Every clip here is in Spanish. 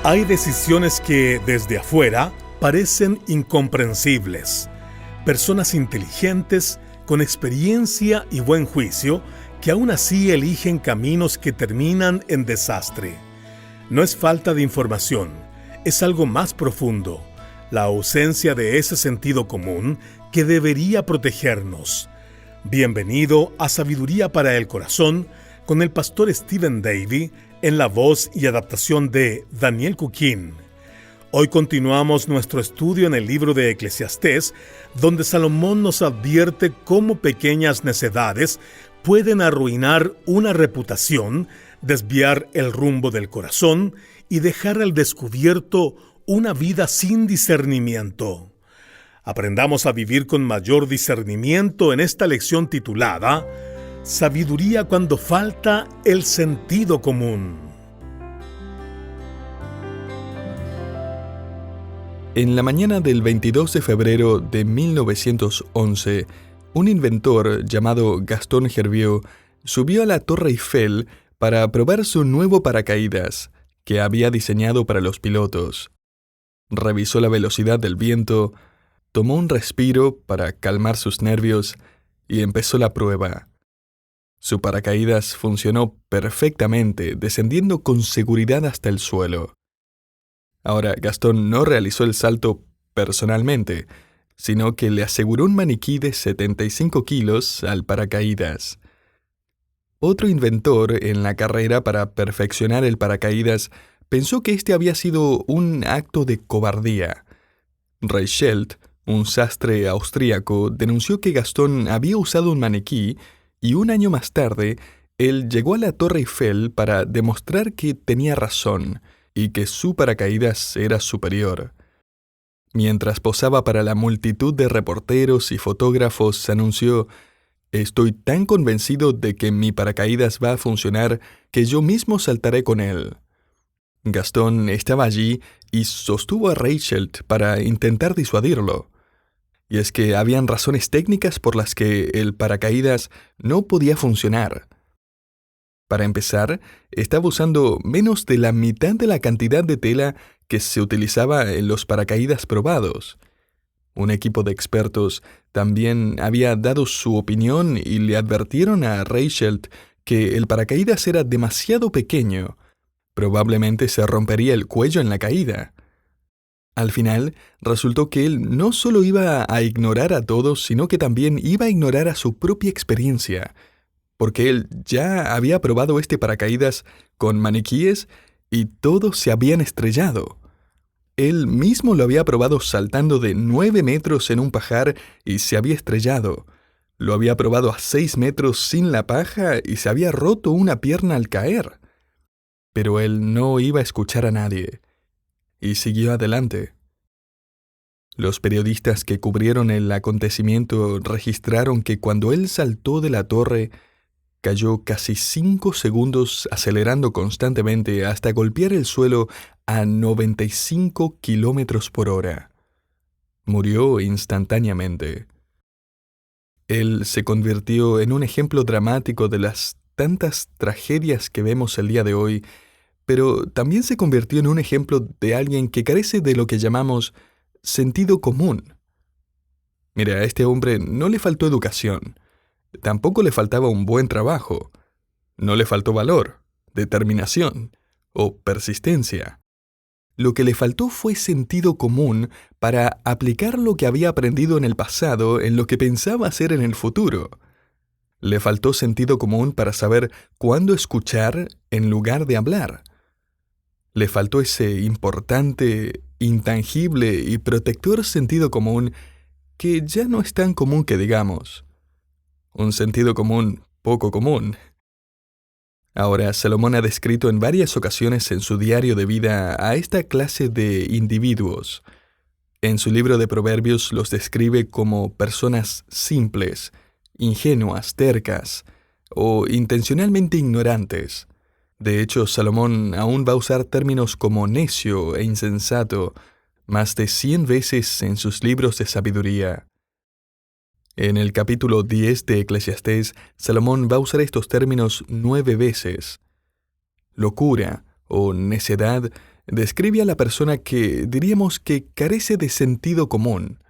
Hay decisiones que, desde afuera, parecen incomprensibles. Personas inteligentes, con experiencia y buen juicio, que aún así eligen caminos que terminan en desastre. No es falta de información, es algo más profundo, la ausencia de ese sentido común que debería protegernos. Bienvenido a Sabiduría para el Corazón, con el pastor Stephen Davey, en la voz y adaptación de Daniel Cuquín. Hoy continuamos nuestro estudio en el libro de Eclesiastés, donde Salomón nos advierte cómo pequeñas necedades pueden arruinar una reputación, desviar el rumbo del corazón y dejar al descubierto una vida sin discernimiento. Aprendamos a vivir con mayor discernimiento en esta lección titulada Sabiduría cuando falta el sentido común. En la mañana del 22 de febrero de 1911, un inventor llamado Gaston Hervieux subió a la Torre Eiffel para probar su nuevo paracaídas, que había diseñado para los pilotos. Revisó la velocidad del viento, tomó un respiro para calmar sus nervios y empezó la prueba. Su paracaídas funcionó perfectamente, descendiendo con seguridad hasta el suelo. Ahora, Gastón no realizó el salto personalmente, sino que le aseguró un maniquí de 75 kilos al paracaídas. Otro inventor en la carrera para perfeccionar el paracaídas pensó que este había sido un acto de cobardía. Reichelt, un sastre austríaco, denunció que Gastón había usado un maniquí y un año más tarde, él llegó a la Torre Eiffel para demostrar que tenía razón y que su paracaídas era superior. Mientras posaba para la multitud de reporteros y fotógrafos, anunció: «Estoy tan convencido de que mi paracaídas va a funcionar que yo mismo saltaré con él». Gastón estaba allí y sostuvo a Reichelt para intentar disuadirlo. Y es que habían razones técnicas por las que el paracaídas no podía funcionar. Para empezar, estaba usando menos de la mitad de la cantidad de tela que se utilizaba en los paracaídas probados. Un equipo de expertos también había dado su opinión y le advirtieron a Reichelt que el paracaídas era demasiado pequeño. Probablemente se rompería el cuello en la caída. Al final, resultó que él no solo iba a ignorar a todos, sino que también iba a ignorar a su propia experiencia, porque él ya había probado este paracaídas con maniquíes y todos se habían estrellado. Él mismo lo había probado saltando de 9 metros en un pajar y se había estrellado. Lo había probado a 6 metros sin la paja y se había roto una pierna al caer. Pero él no iba a escuchar a nadie. Y siguió adelante. Los periodistas que cubrieron el acontecimiento registraron que cuando él saltó de la torre, cayó casi 5 segundos acelerando constantemente hasta golpear el suelo a 95 kilómetros por hora. Murió instantáneamente. Él se convirtió en un ejemplo dramático de las tantas tragedias que vemos el día de hoy, pero también se convirtió en un ejemplo de alguien que carece de lo que llamamos sentido común. Mira, a este hombre no le faltó educación, tampoco le faltaba un buen trabajo, no le faltó valor, determinación o persistencia. Lo que le faltó fue sentido común para aplicar lo que había aprendido en el pasado en lo que pensaba hacer en el futuro. Le faltó sentido común para saber cuándo escuchar en lugar de hablar. Le faltó ese importante, intangible y protector sentido común que ya no es tan común que digamos. Un sentido común poco común. Ahora, Salomón ha descrito en varias ocasiones en su diario de vida a esta clase de individuos. En su libro de Proverbios los describe como personas simples, ingenuas, tercas o intencionalmente ignorantes. De hecho, Salomón aún va a usar términos como necio e insensato más de 100 veces en sus libros de sabiduría. En el capítulo 10 de Eclesiastés, Salomón va a usar estos términos 9 veces. Locura o necedad describe a la persona que diríamos que carece de sentido común.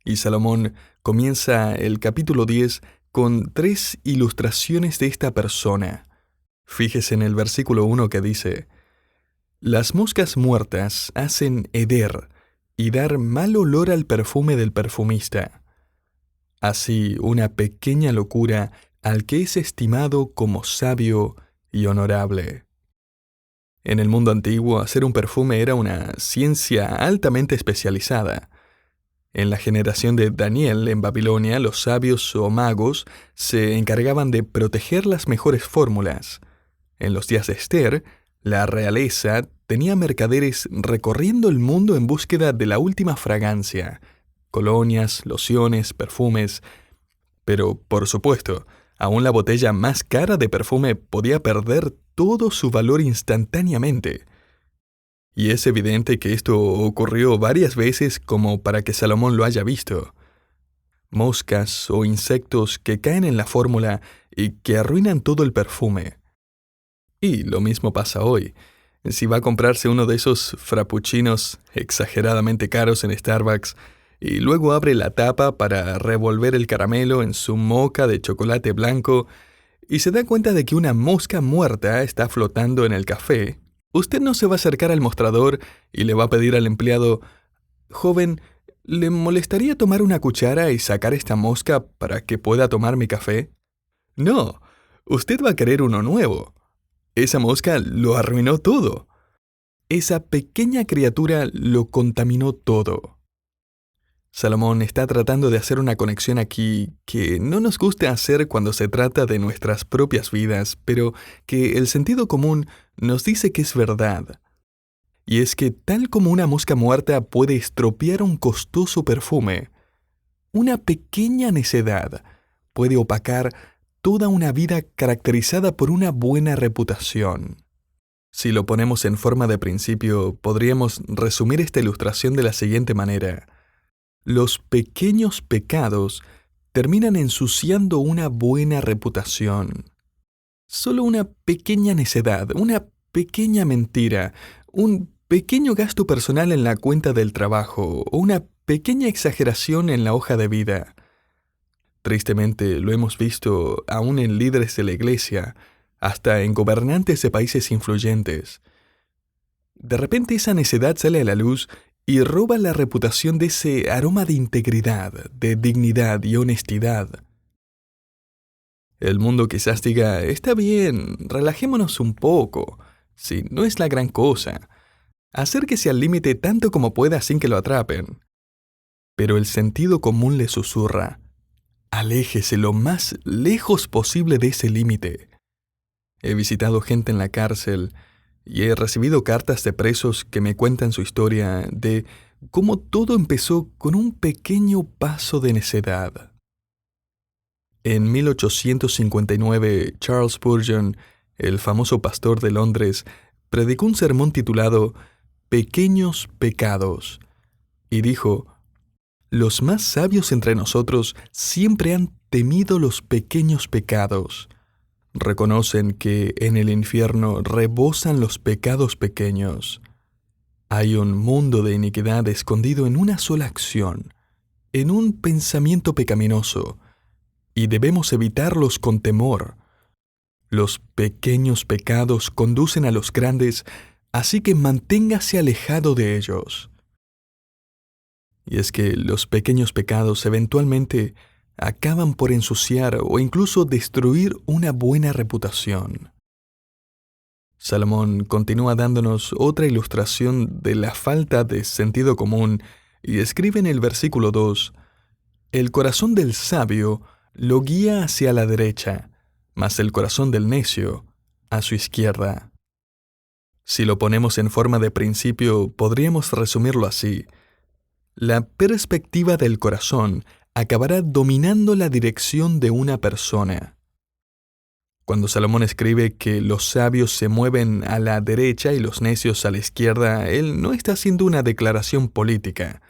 Y Salomón comienza el capítulo 10 con 3 ilustraciones de esta persona. Fíjese en el versículo 1 que dice: Las moscas muertas hacen heder y dar mal olor al perfume del perfumista. Así una pequeña locura al que es estimado como sabio y honorable. En el mundo antiguo, hacer un perfume era una ciencia altamente especializada. En la generación de Daniel, en Babilonia, los sabios o magos se encargaban de proteger las mejores fórmulas. En los días de Esther, la realeza tenía mercaderes recorriendo el mundo en búsqueda de la última fragancia, colonias, lociones, perfumes. Pero, por supuesto, aún la botella más cara de perfume podía perder todo su valor instantáneamente. Y es evidente que esto ocurrió varias veces como para que Salomón lo haya visto. Moscas o insectos que caen en la fórmula y que arruinan todo el perfume. Y lo mismo pasa hoy. Si va a comprarse uno de esos frappuccinos exageradamente caros en Starbucks y luego abre la tapa para revolver el caramelo en su moka de chocolate blanco y se da cuenta de que una mosca muerta está flotando en el café, usted no se va a acercar al mostrador y le va a pedir al empleado: «Joven, ¿le molestaría tomar una cuchara y sacar esta mosca para que pueda tomar mi café?» No, usted va a querer uno nuevo. Esa mosca lo arruinó todo. Esa pequeña criatura lo contaminó todo. Salomón está tratando de hacer una conexión aquí que no nos gusta hacer cuando se trata de nuestras propias vidas, pero que el sentido común nos dice que es verdad. Y es que tal como una mosca muerta puede estropear un costoso perfume, una pequeña necedad puede opacar toda una vida caracterizada por una buena reputación. Si lo ponemos en forma de principio, podríamos resumir esta ilustración de la siguiente manera: los pequeños pecados terminan ensuciando una buena reputación. Solo una pequeña necedad, una pequeña mentira, un pequeño gasto personal en la cuenta del trabajo o una pequeña exageración en la hoja de vida. Tristemente, lo hemos visto aún en líderes de la iglesia, hasta en gobernantes de países influyentes. De repente esa necedad sale a la luz y roba la reputación de ese aroma de integridad, de dignidad y honestidad. El mundo quizás diga: está bien, relajémonos un poco, si no es la gran cosa. Acérquese al límite tanto como pueda sin que lo atrapen. Pero el sentido común le susurra: aléjese lo más lejos posible de ese límite. He visitado gente en la cárcel y he recibido cartas de presos que me cuentan su historia de cómo todo empezó con un pequeño paso de necedad. En 1859, Charles Spurgeon, el famoso pastor de Londres, predicó un sermón titulado «Pequeños pecados» y dijo: «Los más sabios entre nosotros siempre han temido los pequeños pecados. Reconocen que en el infierno rebosan los pecados pequeños. Hay un mundo de iniquidad escondido en una sola acción, en un pensamiento pecaminoso, y debemos evitarlos con temor. Los pequeños pecados conducen a los grandes, así que manténgase alejado de ellos». Y es que los pequeños pecados eventualmente acaban por ensuciar o incluso destruir una buena reputación. Salomón continúa dándonos otra ilustración de la falta de sentido común y escribe en el versículo 2: «El corazón del sabio lo guía hacia la derecha, mas el corazón del necio a su izquierda». Si lo ponemos en forma de principio, podríamos resumirlo así: la perspectiva del corazón acabará dominando la dirección de una persona. Cuando Salomón escribe que los sabios se mueven a la derecha y los necios a la izquierda, él no está haciendo una declaración política.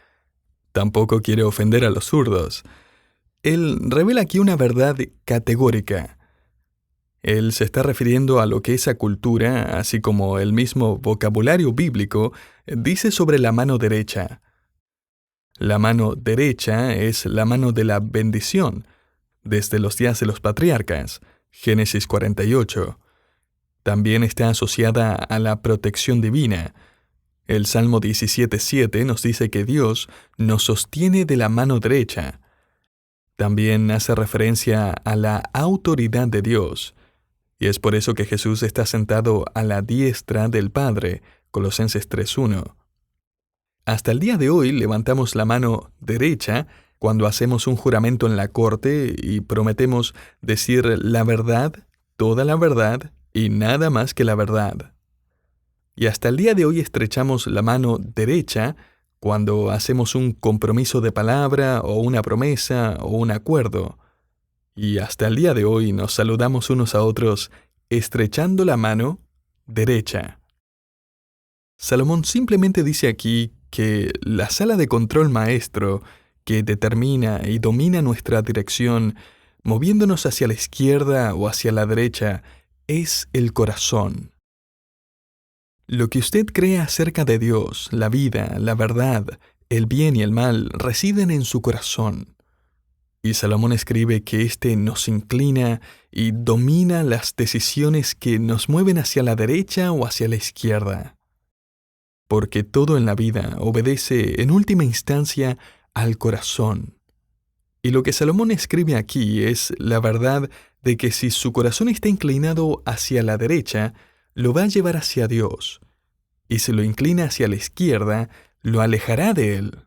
Tampoco quiere ofender a los zurdos. Él revela aquí una verdad categórica. Él se está refiriendo a lo que esa cultura, así como el mismo vocabulario bíblico, dice sobre la mano derecha. La mano derecha es la mano de la bendición, desde los días de los patriarcas, Génesis 48. También está asociada a la protección divina. El Salmo 17:7 nos dice que Dios nos sostiene de la mano derecha. También hace referencia a la autoridad de Dios. Y es por eso que Jesús está sentado a la diestra del Padre, Colosenses 3:1. Hasta el día de hoy levantamos la mano derecha cuando hacemos un juramento en la corte y prometemos decir la verdad, toda la verdad y nada más que la verdad. Y hasta el día de hoy estrechamos la mano derecha cuando hacemos un compromiso de palabra o una promesa o un acuerdo. Y hasta el día de hoy nos saludamos unos a otros estrechando la mano derecha. Salomón simplemente dice aquí que la sala de control maestro que determina y domina nuestra dirección, moviéndonos hacia la izquierda o hacia la derecha, es el corazón. Lo que usted cree acerca de Dios, la vida, la verdad, el bien y el mal, residen en su corazón. Y Salomón escribe que éste nos inclina y domina las decisiones que nos mueven hacia la derecha o hacia la izquierda. Porque todo en la vida obedece en última instancia al corazón. Y lo que Salomón escribe aquí es la verdad de que si su corazón está inclinado hacia la derecha, lo va a llevar hacia Dios. Y si lo inclina hacia la izquierda, lo alejará de Él.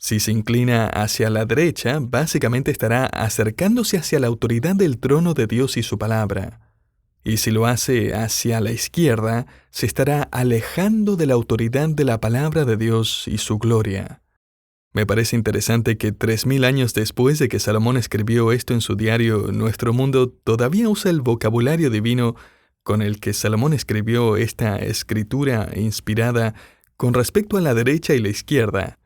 Si se inclina hacia la derecha, básicamente estará acercándose hacia la autoridad del trono de Dios y su palabra. Y si lo hace hacia la izquierda, se estará alejando de la autoridad de la palabra de Dios y su gloria. Me parece interesante que 3000 años después de que Salomón escribió esto en su diario, nuestro mundo todavía usa el vocabulario divino con el que Salomón escribió esta escritura inspirada con respecto a la derecha y la izquierda.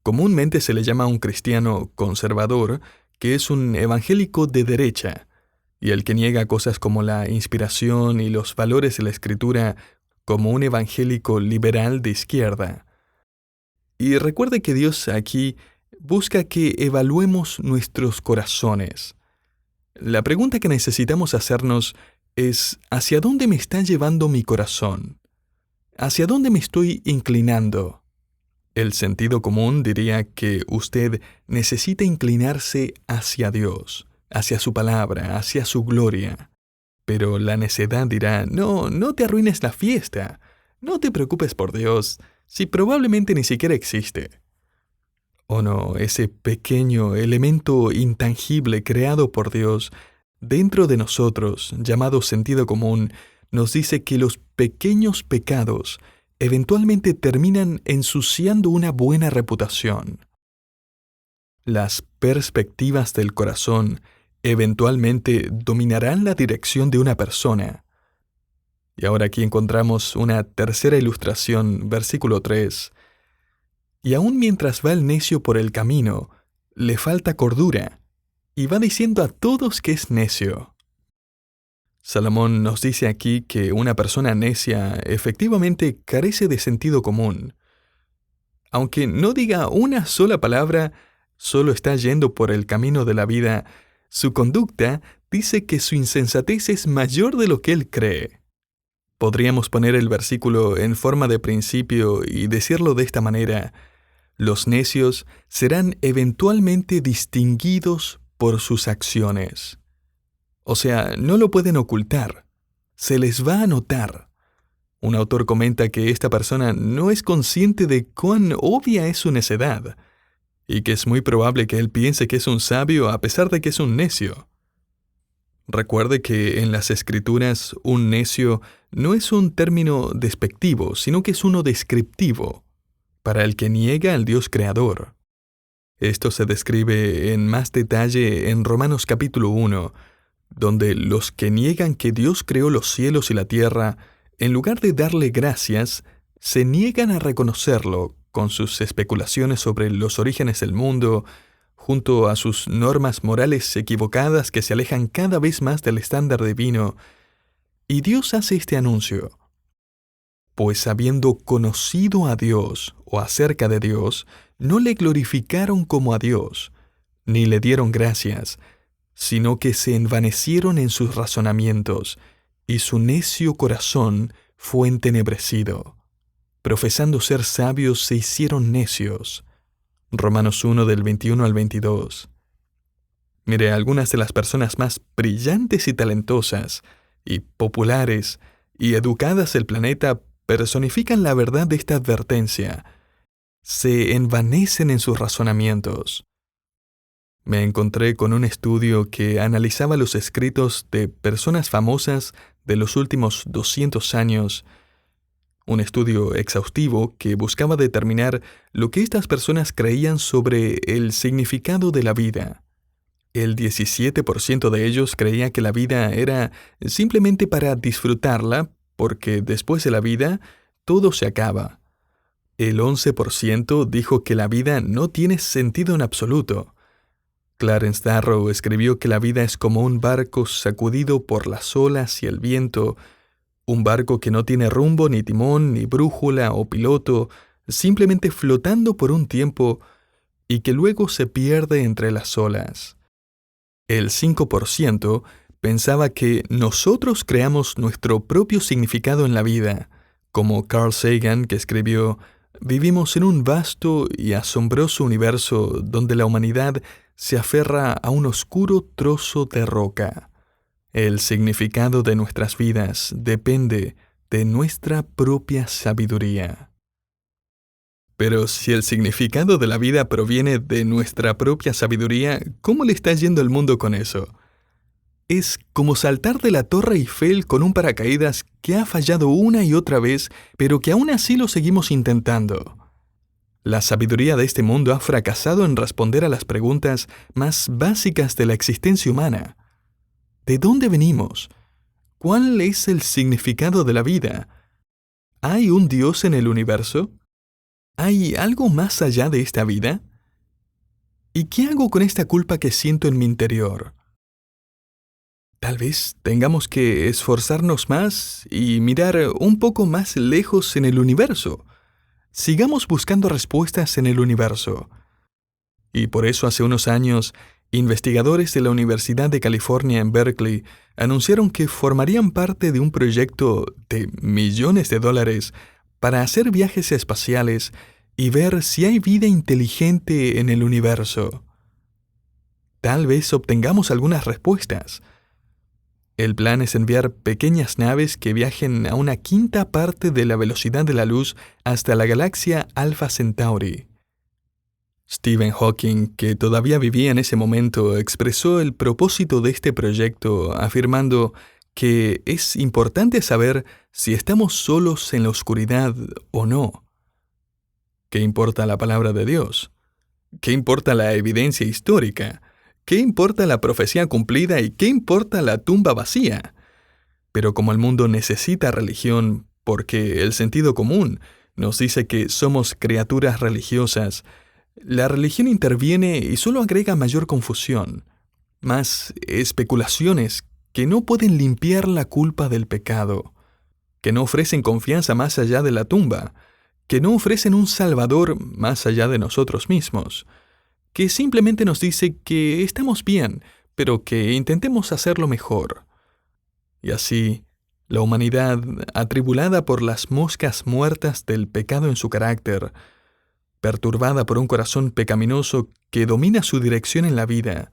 Comúnmente se le llama a un cristiano conservador, que es un evangélico de derecha, y el que niega cosas como la inspiración y los valores de la escritura como un evangélico liberal de izquierda. Y recuerde que Dios aquí busca que evaluemos nuestros corazones. La pregunta que necesitamos hacernos es, ¿hacia dónde me está llevando mi corazón? ¿Hacia dónde me estoy inclinando? El sentido común diría que usted necesita inclinarse hacia Dios, hacia su palabra, hacia su gloria. Pero la necedad dirá, no te arruines la fiesta, no te preocupes por Dios, si probablemente ni siquiera existe. O no, ese pequeño elemento intangible creado por Dios dentro de nosotros, llamado sentido común, nos dice que los pequeños pecados eventualmente terminan ensuciando una buena reputación. Las perspectivas del corazón eventualmente dominarán la dirección de una persona. Y ahora aquí encontramos una tercera ilustración, versículo 3. Y aun mientras va el necio por el camino, le falta cordura, y va diciendo a todos que es necio. Salomón nos dice aquí que una persona necia efectivamente carece de sentido común. Aunque no diga una sola palabra, solo está yendo por el camino de la vida, su conducta dice que su insensatez es mayor de lo que él cree. Podríamos poner el versículo en forma de principio y decirlo de esta manera: los necios serán eventualmente distinguidos por sus acciones. O sea, no lo pueden ocultar. Se les va a notar. Un autor comenta que esta persona no es consciente de cuán obvia es su necedad, y que es muy probable que él piense que es un sabio a pesar de que es un necio. Recuerde que en las Escrituras un necio no es un término despectivo, sino que es uno descriptivo, para el que niega al Dios creador. Esto se describe en más detalle en Romanos capítulo 1, donde los que niegan que Dios creó los cielos y la tierra, en lugar de darle gracias, se niegan a reconocerlo con sus especulaciones sobre los orígenes del mundo, junto a sus normas morales equivocadas que se alejan cada vez más del estándar divino. Y Dios hace este anuncio: pues habiendo conocido a Dios o acerca de Dios, no le glorificaron como a Dios, ni le dieron gracias, sino que se envanecieron en sus razonamientos, y su necio corazón fue entenebrecido. Profesando ser sabios, se hicieron necios. Romanos 1 del 21 al 22. Mire, algunas de las personas más brillantes y talentosas, y populares, y educadas del planeta personifican la verdad de esta advertencia. Se envanecen en sus razonamientos. Me encontré con un estudio que analizaba los escritos de personas famosas de los últimos 200 años, un estudio exhaustivo que buscaba determinar lo que estas personas creían sobre el significado de la vida. El 17% de ellos creía que la vida era simplemente para disfrutarla, porque después de la vida todo se acaba. El 11% dijo que la vida no tiene sentido en absoluto. Clarence Darrow escribió que la vida es como un barco sacudido por las olas y el viento, un barco que no tiene rumbo, ni timón, ni brújula o piloto, simplemente flotando por un tiempo y que luego se pierde entre las olas. El 5% pensaba que nosotros creamos nuestro propio significado en la vida, como Carl Sagan, que escribió: vivimos en un vasto y asombroso universo donde la humanidad se aferra a un oscuro trozo de roca. El significado de nuestras vidas depende de nuestra propia sabiduría. Pero si el significado de la vida proviene de nuestra propia sabiduría, ¿cómo le está yendo al mundo con eso? Es como saltar de la Torre Eiffel con un paracaídas que ha fallado una y otra vez, pero que aún así lo seguimos intentando. La sabiduría de este mundo ha fracasado en responder a las preguntas más básicas de la existencia humana. ¿De dónde venimos? ¿Cuál es el significado de la vida? ¿Hay un Dios en el universo? ¿Hay algo más allá de esta vida? ¿Y qué hago con esta culpa que siento en mi interior? Tal vez tengamos que esforzarnos más y mirar un poco más lejos en el universo. Sigamos buscando respuestas en el universo. Y por eso hace unos años, investigadores de la Universidad de California en Berkeley anunciaron que formarían parte de un proyecto de millones de dólares para hacer viajes espaciales y ver si hay vida inteligente en el universo. Tal vez obtengamos algunas respuestas. El plan es enviar pequeñas naves que viajen a una quinta parte de la velocidad de la luz hasta la galaxia Alpha Centauri. Stephen Hawking, que todavía vivía en ese momento, expresó el propósito de este proyecto afirmando que es importante saber si estamos solos en la oscuridad o no. ¿Qué importa la palabra de Dios? ¿Qué importa la evidencia histórica? ¿Qué importa la profecía cumplida y qué importa la tumba vacía? Pero como el mundo necesita religión, porque el sentido común nos dice que somos criaturas religiosas, la religión interviene y solo agrega mayor confusión, más especulaciones que no pueden limpiar la culpa del pecado, que no ofrecen confianza más allá de la tumba, que no ofrecen un Salvador más allá de nosotros mismos, que simplemente nos dice que estamos bien, pero que intentemos hacerlo mejor. Y así, la humanidad, atribulada por las moscas muertas del pecado en su carácter, perturbada por un corazón pecaminoso que domina su dirección en la vida,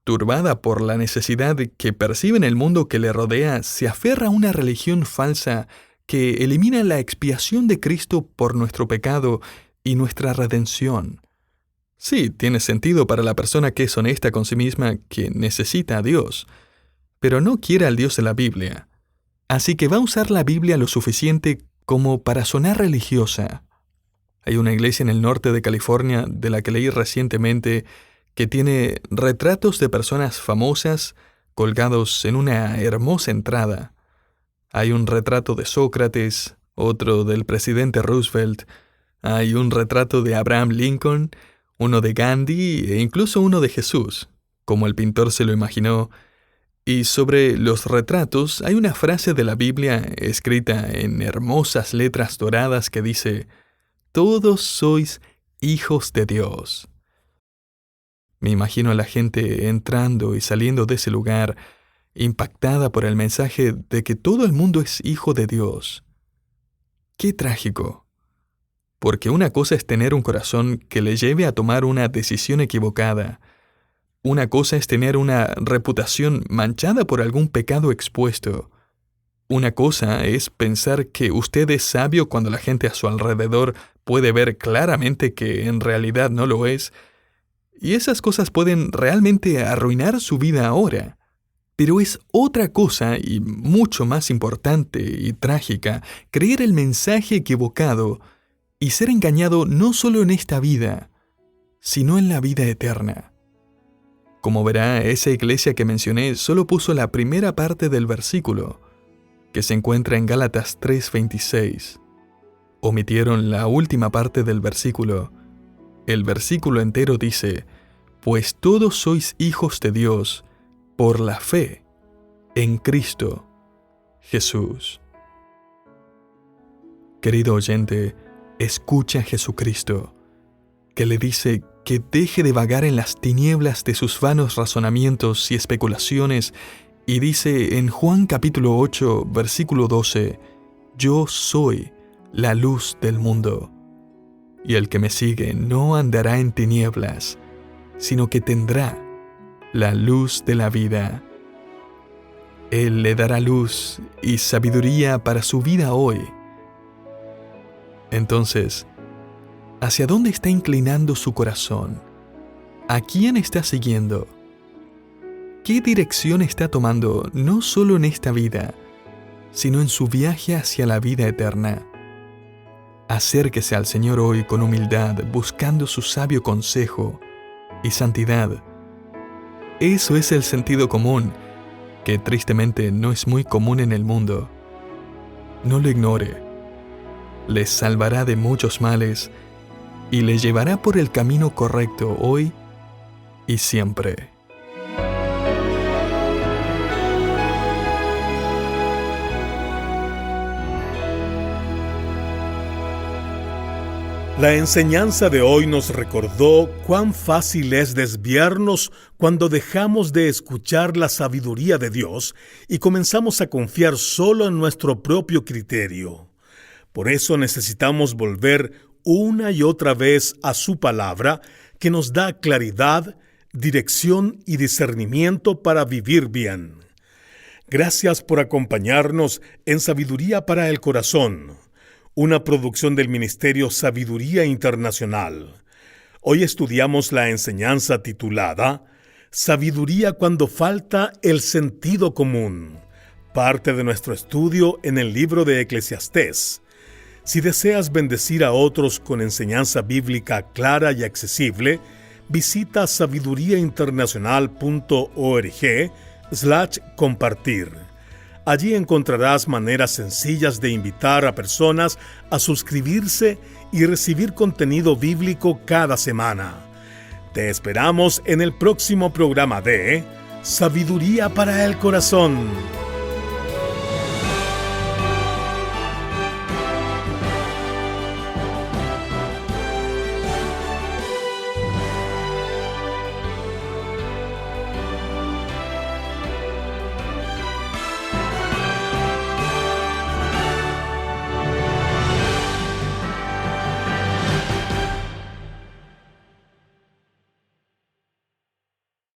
turbada por la necesidad que percibe en el mundo que le rodea, se aferra a una religión falsa que elimina la expiación de Cristo por nuestro pecado y nuestra redención. Sí, tiene sentido para la persona que es honesta con sí misma, que necesita a Dios, pero no quiere al Dios de la Biblia. Así que va a usar la Biblia lo suficiente como para sonar religiosa. Hay una iglesia en el norte de California, de la que leí recientemente, que tiene retratos de personas famosas colgados en una hermosa entrada. Hay un retrato de Sócrates, otro del presidente Roosevelt, hay un retrato de Abraham Lincoln, uno de Gandhi e incluso uno de Jesús, como el pintor se lo imaginó. Y sobre los retratos hay una frase de la Biblia escrita en hermosas letras doradas que dice: «Todos sois hijos de Dios». Me imagino a la gente entrando y saliendo de ese lugar, impactada por el mensaje de que todo el mundo es hijo de Dios. ¡Qué trágico! Porque una cosa es tener un corazón que le lleve a tomar una decisión equivocada. Una cosa es tener una reputación manchada por algún pecado expuesto. Una cosa es pensar que usted es sabio cuando la gente a su alrededor puede ver claramente que en realidad no lo es. Y esas cosas pueden realmente arruinar su vida ahora. Pero es otra cosa, y mucho más importante y trágica, creer el mensaje equivocado y ser engañado no solo en esta vida, sino en la vida eterna. Como verá, esa iglesia que mencioné solo puso la primera parte del versículo, que se encuentra en Gálatas 3:26. Omitieron la última parte del versículo. El versículo entero dice: «Pues todos sois hijos de Dios por la fe en Cristo Jesús». Querido oyente, escucha a Jesucristo, que le dice que deje de vagar en las tinieblas de sus vanos razonamientos y especulaciones, y dice en Juan capítulo 8, versículo 12, «Yo soy la luz del mundo, y el que me sigue no andará en tinieblas, sino que tendrá la luz de la vida». Él le dará luz y sabiduría para su vida hoy. Entonces, ¿hacia dónde está inclinando su corazón? ¿A quién está siguiendo? ¿Qué dirección está tomando no solo en esta vida, sino en su viaje hacia la vida eterna? Acérquese al Señor hoy con humildad, buscando su sabio consejo y santidad. Eso es el sentido común, que tristemente no es muy común en el mundo. No lo ignore. Le salvará de muchos males y le llevará por el camino correcto hoy y siempre. La enseñanza de hoy nos recordó cuán fácil es desviarnos cuando dejamos de escuchar la sabiduría de Dios y comenzamos a confiar solo en nuestro propio criterio. Por eso necesitamos volver una y otra vez a su palabra, que nos da claridad, dirección y discernimiento para vivir bien. Gracias por acompañarnos en Sabiduría para el Corazón, una producción del Ministerio Sabiduría Internacional. Hoy estudiamos la enseñanza titulada Sabiduría cuando falta el sentido común, parte de nuestro estudio en el libro de Eclesiastés. Si deseas bendecir a otros con enseñanza bíblica clara y accesible, visita sabiduriainternacional.org/compartir. Allí encontrarás maneras sencillas de invitar a personas a suscribirse y recibir contenido bíblico cada semana. Te esperamos en el próximo programa de Sabiduría para el Corazón.